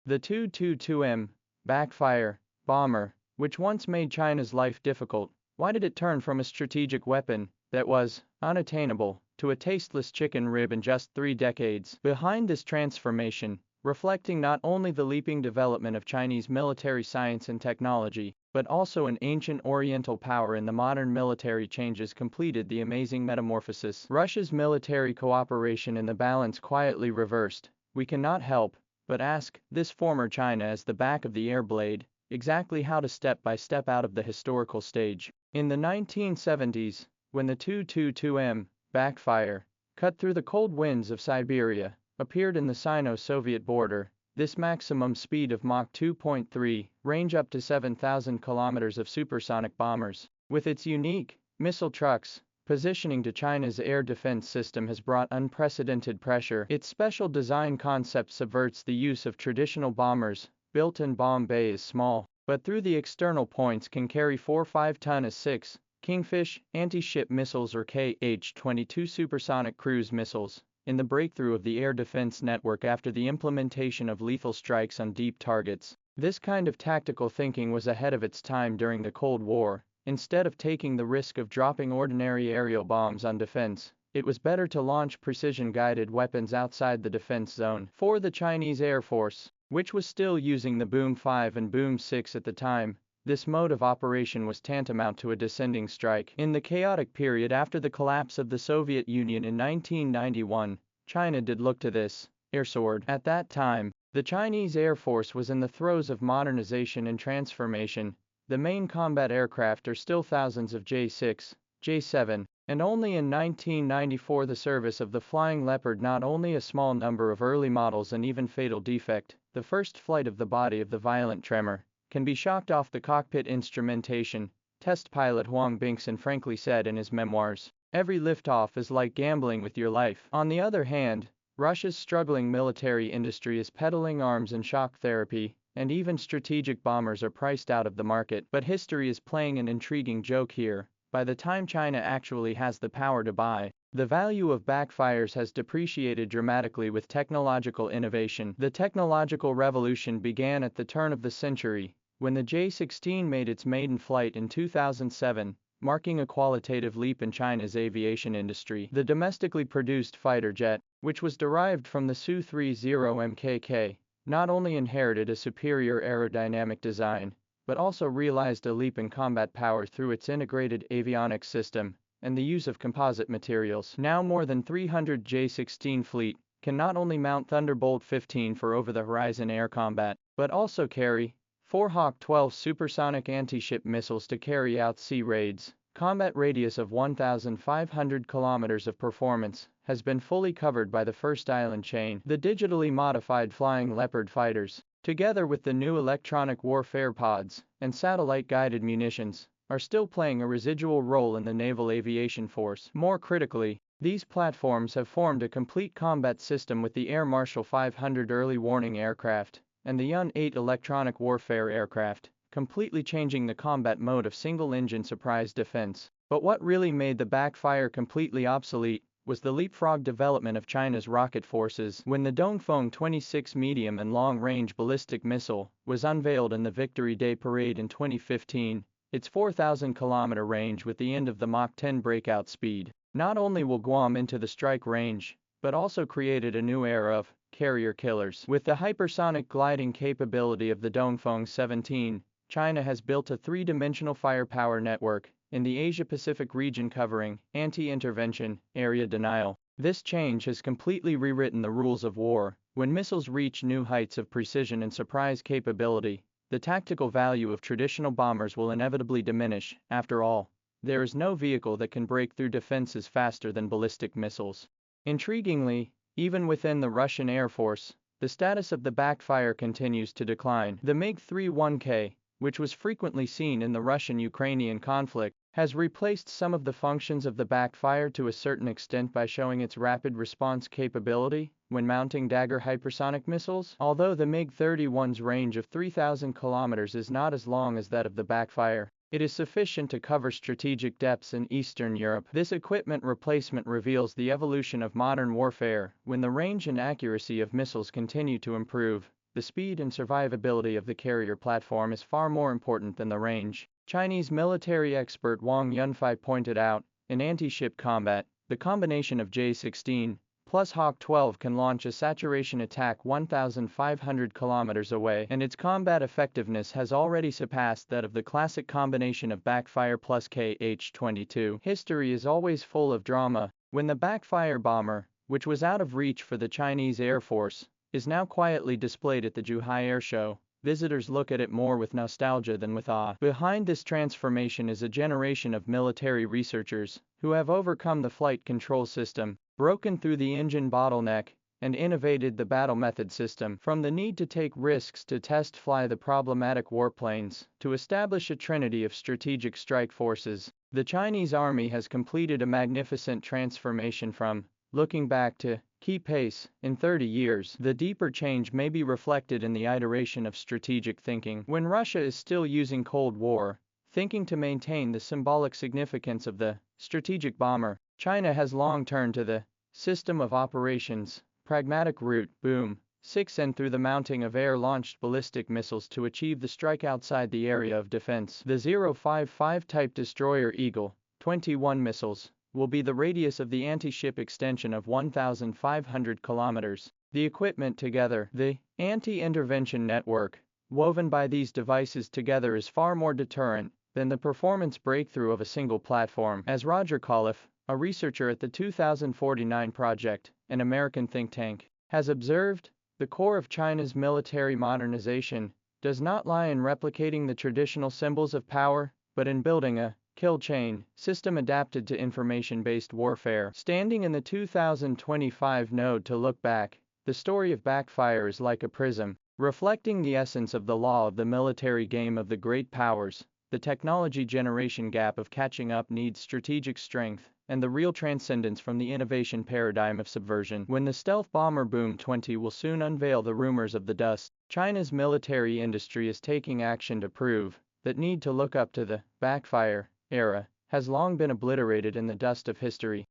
The Tu-22M, Backfire, bomber, which once made China's life difficult, why did it turn from a strategic weapon that was unattainable to a tasteless chicken rib in just 3 decades? Behind this transformation, reflecting not only the leaping development of Chinese military science and technology, but also an ancient Oriental power in the modern military changes completed the amazing metamorphosis. Russia's military cooperation and the balance quietly reversed. We cannot help but ask this former China as the back of the air blade, exactly how to step by step out of the historical stage. In the 1970s, when the Tu-22M, Backfire, cut through the cold winds of Siberia, appeared in the Sino-Soviet border, this maximum speed of Mach 2.3, range up to 7,000 kilometers of supersonic bombers, with its unique missile trucks, positioning to China's air defense system has brought unprecedented pressure. Its special design concept subverts the use of traditional bombers. Built-in bomb bay is small, but through the external points can carry 4-5 ton as-6 Kingfish anti-ship missiles or Kh-22 supersonic cruise missiles. In the breakthrough of the air defense network after the implementation of lethal strikes on deep targets, this kind of tactical thinking was ahead of its time during the Cold War. Instead of taking the risk of dropping ordinary aerial bombs on defense, it was better to launch precision-guided weapons outside the defense zone. For the Chinese Air Force, which was still using the Boom 5 and Boom 6 at the time, this mode of operation was tantamount to a descending strike. In the chaotic period after the collapse of the Soviet Union in 1991, China did look to this air sword. At that time, the Chinese Air Force was in the throes of modernization and transformation. The main combat aircraft are still thousands of J-6, J-7, and only in 1994 the service of the Flying Leopard, not only a small number of early models and even fatal defect, the first flight of the body of the violent tremor, can be shocked off the cockpit instrumentation. Test pilot Huang Bingson frankly said in his memoirs, "Every liftoff is like gambling with your life." On the other hand, Russia's struggling military industry is peddling arms and shock therapy, and even strategic bombers are priced out of the market. But history is playing an intriguing joke here. By the time China actually has the power to buy, the value of backfires has depreciated dramatically with technological innovation. The technological revolution began at the turn of the century, when the J-16 made its maiden flight in 2007, marking a qualitative leap in China's aviation industry. The domestically produced fighter jet, which was derived from the Su-30 MKK, not only inherited a superior aerodynamic design, but also realized a leap in combat power through its integrated avionics system and the use of composite materials. Now more than 300 J-16 fleet can not only mount Thunderbolt 15 for over-the-horizon air combat, but also carry 4 Hawk 12 supersonic anti-ship missiles to carry out sea raids. Combat radius of 1,500 kilometers of performance has been fully covered by the first island chain. The digitally modified Flying Leopard fighters, together with the new electronic warfare pods and satellite-guided munitions, are still playing a residual role in the naval aviation force. More critically, these platforms have formed a complete combat system with the Air Marshal 500 early warning aircraft and the UN-8 electronic warfare aircraft, completely changing the combat mode of single-engine surprise defense. But what really made the backfire completely obsolete was the leapfrog development of China's rocket forces. When the Dongfeng 26 medium and long-range ballistic missile was unveiled in the Victory Day parade in 2015, its 4,000-kilometer range with the end of the Mach 10 breakout speed, not only will Guam into the strike range, but also created a new era of carrier killers. With the hypersonic gliding capability of the Dongfeng 17, China has built a three-dimensional firepower network in the Asia-Pacific region covering anti-intervention, area denial. This change has completely rewritten the rules of war. When missiles reach new heights of precision and surprise capability, the tactical value of traditional bombers will inevitably diminish. After all, there is no vehicle that can break through defenses faster than ballistic missiles. Intriguingly, even within the Russian Air Force, the status of the backfire continues to decline. The MiG-31K, which was frequently seen in the Russian-Ukrainian conflict, has replaced some of the functions of the backfire to a certain extent by showing its rapid response capability when mounting Dagger hypersonic missiles. Although the MiG-31's range of 3,000 kilometers is not as long as that of the backfire, it is sufficient to cover strategic depths in Eastern Europe. This equipment replacement reveals the evolution of modern warfare. When the range and accuracy of missiles continue to improve, the speed and survivability of the carrier platform is far more important than the range. Chinese military expert Wang Yunfei pointed out, in anti-ship combat, the combination of J-16 plus Hawk 12 can launch a saturation attack 1,500 kilometers away, and its combat effectiveness has already surpassed that of the classic combination of Backfire plus Kh-22. History is always full of drama. When the Backfire bomber, which was out of reach for the Chinese Air Force, is now quietly displayed at the Zhuhai Air Show, visitors look at it more with nostalgia than with awe. Behind this transformation is a generation of military researchers who have overcome the flight control system, broken through the engine bottleneck, and innovated the battle method system. From the need to take risks to test fly the problematic warplanes, to establish a trinity of strategic strike forces, the Chinese Army has completed a magnificent transformation from looking back to keep pace. In 30 years, the deeper change may be reflected in the iteration of strategic thinking. When Russia is still using Cold War thinking to maintain the symbolic significance of the strategic bomber, China has long turned to the system of operations, pragmatic route, boom, 6 and through the mounting of air-launched ballistic missiles to achieve the strike outside the area of defense. The 055 type destroyer Eagle 21 missiles will be the radius of the anti-ship extension of 1,500 kilometers. The equipment together, the anti-intervention network, woven by these devices together is far more deterrent than the performance breakthrough of a single platform. As Roger Coliff, a researcher at the 2049 Project, an American think tank, has observed, the core of China's military modernization does not lie in replicating the traditional symbols of power, but in building a kill chain system adapted to information-based warfare. Standing in the 2025 node to look back, the story of Backfire is like a prism, reflecting the essence of the law of the military game of the great powers. The technology generation gap of catching up needs strategic strength, and the real transcendence from the innovation paradigm of subversion. When the stealth bomber Boom 20 will soon unveil the rumors of the dust, China's military industry is taking action to prove that need to look up to the Backfire era has long been obliterated in the dust of history.